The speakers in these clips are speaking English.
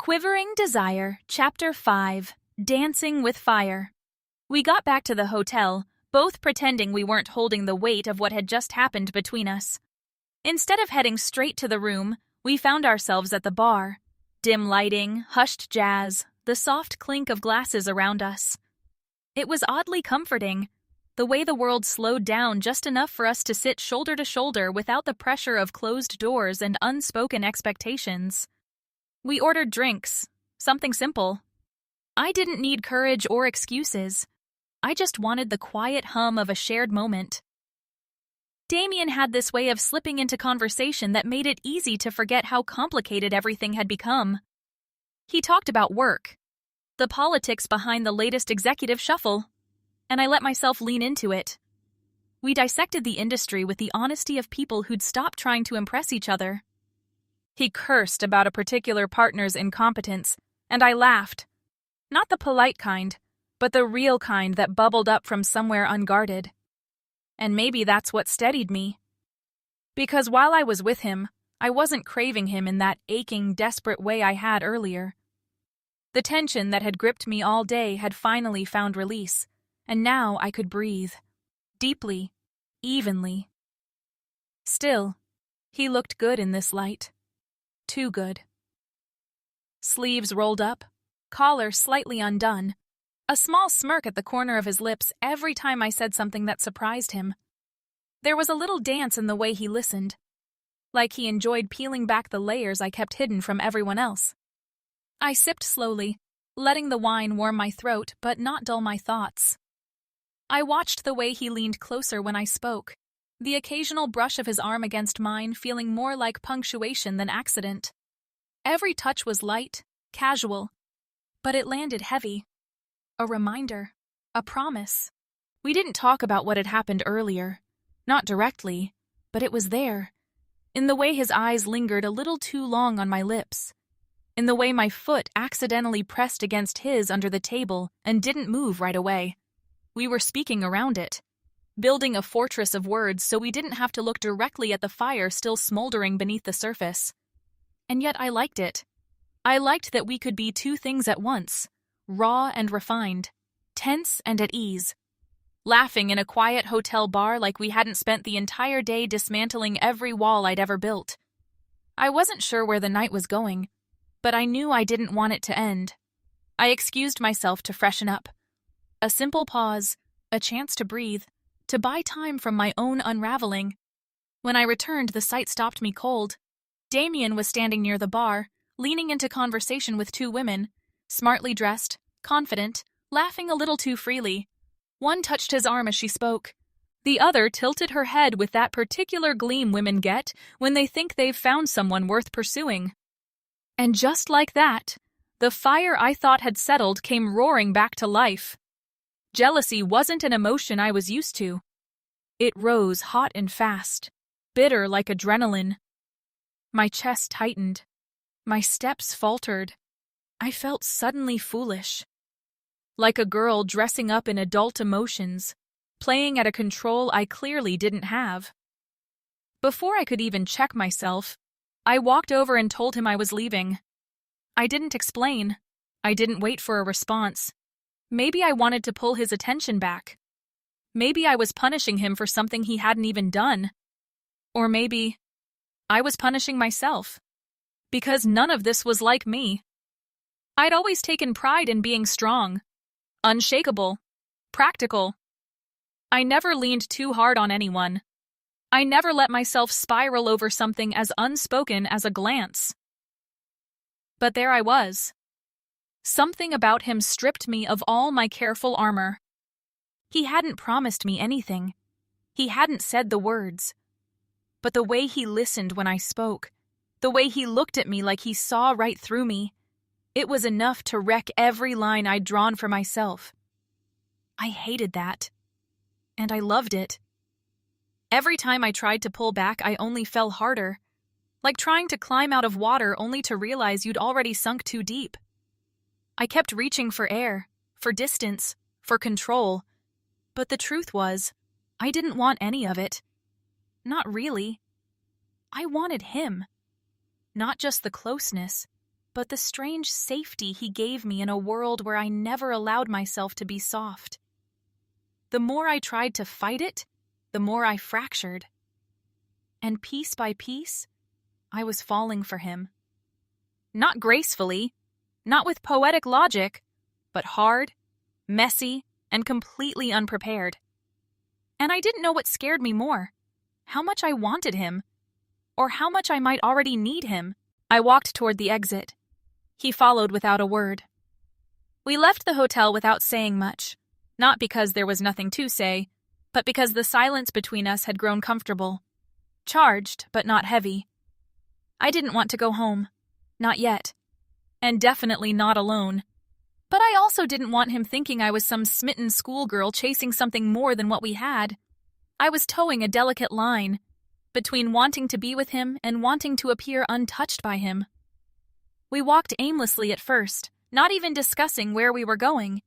Quivering Desire, Chapter 5, Dancing with Fire. We got back to the hotel, both pretending we weren't holding the weight of what had just happened between us. Instead of heading straight to the room, we found ourselves at the bar. Dim lighting, hushed jazz, the soft clink of glasses around us. It was oddly comforting, the way the world slowed down just enough for us to sit shoulder to shoulder without the pressure of closed doors and unspoken expectations. We ordered drinks, something simple. I didn't need courage or excuses. I just wanted the quiet hum of a shared moment. Damien had this way of slipping into conversation that made it easy to forget how complicated everything had become. He talked about work, the politics behind the latest executive shuffle, and I let myself lean into it. We dissected the industry with the honesty of people who'd stopped trying to impress each other. He cursed about a particular partner's incompetence, and I laughed. Not the polite kind, but the real kind that bubbled up from somewhere unguarded. And maybe that's what steadied me. Because while I was with him, I wasn't craving him in that aching, desperate way I had earlier. The tension that had gripped me all day had finally found release, and now I could breathe. Deeply, evenly. Still, he looked good in this light. Too good. Sleeves rolled up, collar slightly undone, a small smirk at the corner of his lips every time I said something that surprised him. There was a little dance in the way he listened, like he enjoyed peeling back the layers I kept hidden from everyone else. I sipped slowly, letting the wine warm my throat but not dull my thoughts. I watched the way he leaned closer when I spoke, the occasional brush of his arm against mine feeling more like punctuation than accident. Every touch was light, casual, but it landed heavy. A reminder, a promise. We didn't talk about what had happened earlier, not directly, but it was there, in the way his eyes lingered a little too long on my lips, in the way my foot accidentally pressed against his under the table and didn't move right away. We were speaking around it, building a fortress of words so we didn't have to look directly at the fire still smoldering beneath the surface. And yet I liked it. I liked that we could be two things at once, raw and refined, tense and at ease, laughing in a quiet hotel bar like we hadn't spent the entire day dismantling every wall I'd ever built. I wasn't sure where the night was going, but I knew I didn't want it to end. I excused myself to freshen up. A simple pause, a chance to breathe, to buy time from my own unraveling. When I returned, the sight stopped me cold. Damien was standing near the bar, leaning into conversation with two women, smartly dressed, confident, laughing a little too freely. One touched his arm as she spoke. The other tilted her head with that particular gleam women get when they think they've found someone worth pursuing. And just like that, the fire I thought had settled came roaring back to life. Jealousy wasn't an emotion I was used to. It rose hot and fast, bitter like adrenaline. My chest tightened. My steps faltered. I felt suddenly foolish. Like a girl dressing up in adult emotions, playing at a control I clearly didn't have. Before I could even check myself, I walked over and told him I was leaving. I didn't explain. I didn't wait for a response. Maybe I wanted to pull his attention back. Maybe I was punishing him for something he hadn't even done. Or maybe I was punishing myself. Because none of this was like me. I'd always taken pride in being strong, unshakable, practical. I never leaned too hard on anyone. I never let myself spiral over something as unspoken as a glance. But there I was. Something about him stripped me of all my careful armor. He hadn't promised me anything. He hadn't said the words. But the way he listened when I spoke, the way he looked at me like he saw right through me, it was enough to wreck every line I'd drawn for myself. I hated that. And I loved it. Every time I tried to pull back, I only fell harder. Like trying to climb out of water only to realize you'd already sunk too deep. I kept reaching for air, for distance, for control. But the truth was, I didn't want any of it. Not really. I wanted him. Not just the closeness, but the strange safety he gave me in a world where I never allowed myself to be soft. The more I tried to fight it, the more I fractured. And piece by piece, I was falling for him. Not gracefully, not with poetic logic, but hard, messy, and completely unprepared. And I didn't know what scared me more, how much I wanted him, or how much I might already need him. I walked toward the exit. He followed without a word. We left the hotel without saying much, not because there was nothing to say, but because the silence between us had grown comfortable. Charged, but not heavy. I didn't want to go home. Not yet. And definitely not alone. But I also didn't want him thinking I was some smitten schoolgirl chasing something more than what we had. I was towing a delicate line between wanting to be with him and wanting to appear untouched by him. We walked aimlessly at first, not even discussing where we were going.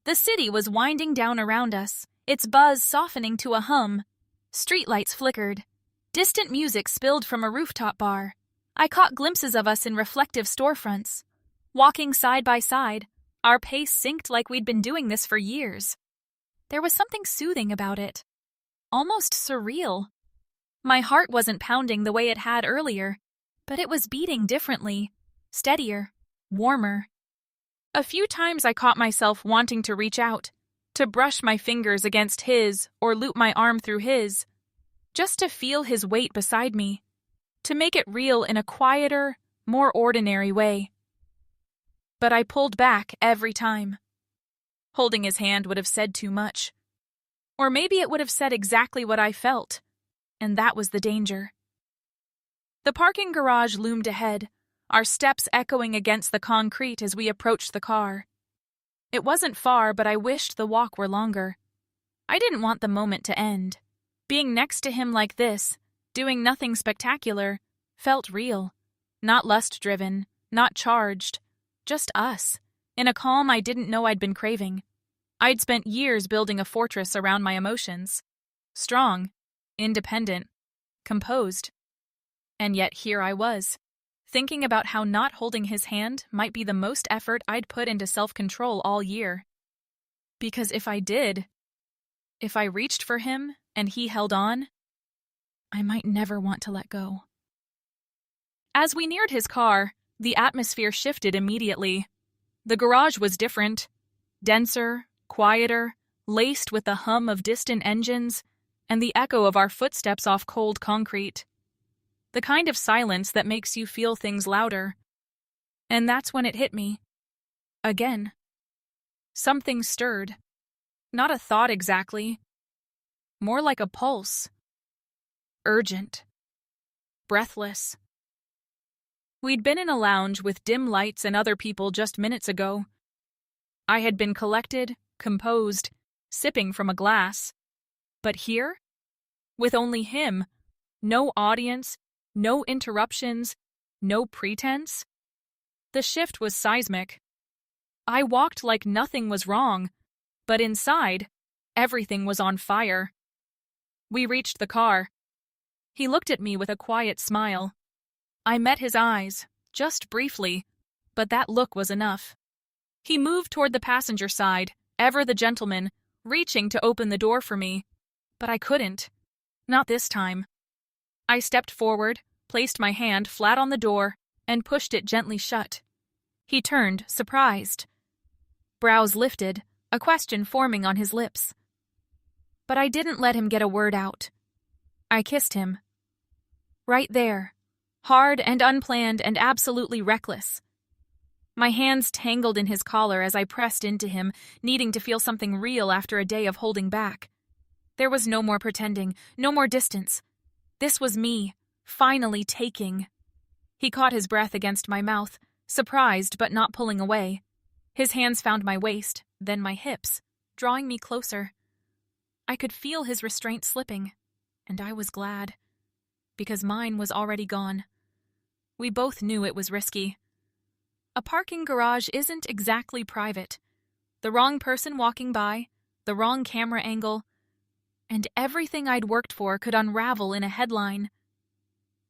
The city was winding down around us, its buzz softening to a hum. Streetlights flickered. Distant music spilled from a rooftop bar. I caught glimpses of us in reflective storefronts. Walking side by side, our pace synced like we'd been doing this for years. There was something soothing about it. Almost surreal. My heart wasn't pounding the way it had earlier, but it was beating differently, steadier, warmer. A few times I caught myself wanting to reach out, to brush my fingers against his or loop my arm through his, just to feel his weight beside me, to make it real in a quieter, more ordinary way. But I pulled back every time. Holding his hand would have said too much. Or maybe it would have said exactly what I felt, and that was the danger. The parking garage loomed ahead, our steps echoing against the concrete as we approached the car. It wasn't far, but I wished the walk were longer. I didn't want the moment to end. Being next to him like this, doing nothing spectacular, felt real. Not lust-driven, not charged. Just us, in a calm I didn't know I'd been craving. I'd spent years building a fortress around my emotions. Strong, independent, composed. And yet here I was, thinking about how not holding his hand might be the most effort I'd put into self-control all year. Because if I did, if I reached for him and he held on, I might never want to let go. As we neared his car, the atmosphere shifted immediately. The garage was different, denser, quieter, laced with the hum of distant engines and the echo of our footsteps off cold concrete. The kind of silence that makes you feel things louder. And that's when it hit me. Again. Something stirred. Not a thought exactly. More like a pulse. Urgent. Breathless. We'd been in a lounge with dim lights and other people just minutes ago. I had been collected, composed, sipping from a glass. But here? With only him, no audience, no interruptions, no pretense. The shift was seismic. I walked like nothing was wrong, but inside, everything was on fire. We reached the car. He looked at me with a quiet smile. I met his eyes, just briefly, but that look was enough. He moved toward the passenger side, ever the gentleman, reaching to open the door for me. But I couldn't. Not this time. I stepped forward, placed my hand flat on the door, and pushed it gently shut. He turned, surprised. Brows lifted, a question forming on his lips. But I didn't let him get a word out. I kissed him. Right there. Hard and unplanned and absolutely reckless. My hands tangled in his collar as I pressed into him, needing to feel something real after a day of holding back. There was no more pretending, no more distance. This was me, finally taking. He caught his breath against my mouth, surprised but not pulling away. His hands found my waist, then my hips, drawing me closer. I could feel his restraint slipping, and I was glad, because mine was already gone. We both knew it was risky. A parking garage isn't exactly private. The wrong person walking by, the wrong camera angle, and everything I'd worked for could unravel in a headline.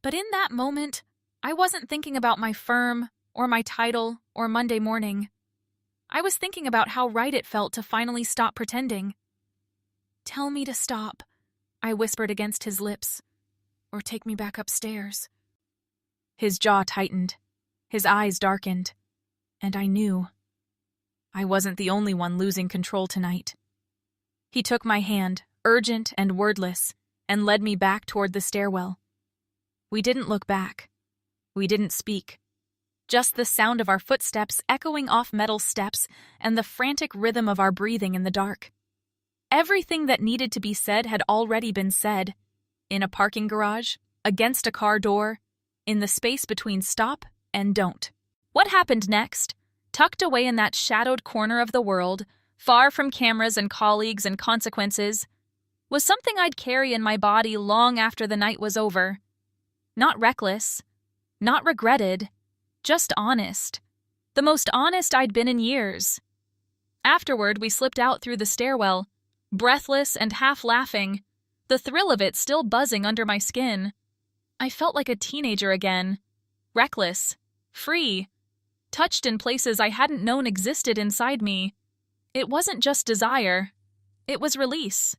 But in that moment, I wasn't thinking about my firm, or my title, or Monday morning. I was thinking about how right it felt to finally stop pretending. "Tell me to stop," I whispered against his lips, "or take me back upstairs." His jaw tightened, his eyes darkened, and I knew I wasn't the only one losing control tonight. He took my hand, urgent and wordless, and led me back toward the stairwell. We didn't look back. We didn't speak. Just the sound of our footsteps echoing off metal steps and the frantic rhythm of our breathing in the dark. Everything that needed to be said had already been said. In a parking garage, against a car door, in the space between stop and don't. What happened next, tucked away in that shadowed corner of the world, far from cameras and colleagues and consequences, was something I'd carry in my body long after the night was over. Not reckless, not regretted, just honest. The most honest I'd been in years. Afterward, we slipped out through the stairwell, breathless and half laughing, the thrill of it still buzzing under my skin. I felt like a teenager again, reckless, free, touched in places I hadn't known existed inside me. It wasn't just desire. It was release.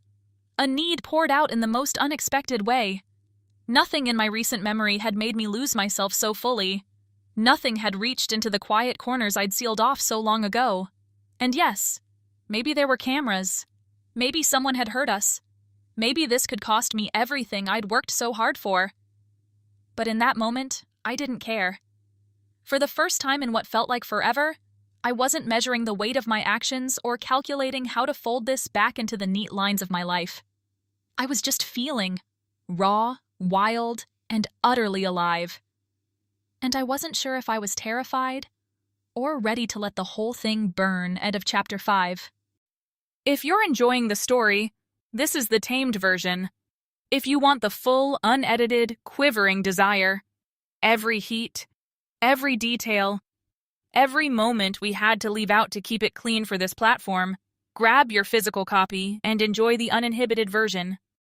A need poured out in the most unexpected way. Nothing in my recent memory had made me lose myself so fully. Nothing had reached into the quiet corners I'd sealed off so long ago. And yes, maybe there were cameras. Maybe someone had heard us. Maybe this could cost me everything I'd worked so hard for. But in that moment, I didn't care. For the first time in what felt like forever, I wasn't measuring the weight of my actions or calculating how to fold this back into the neat lines of my life. I was just feeling, raw, wild, and utterly alive. And I wasn't sure if I was terrified or ready to let the whole thing burn. End of Chapter 5. If you're enjoying the story, this is the tamed version. If you want the full, unedited, quivering desire, every heat, every detail, every moment we had to leave out to keep it clean for this platform, grab your physical copy and enjoy the uninhibited version.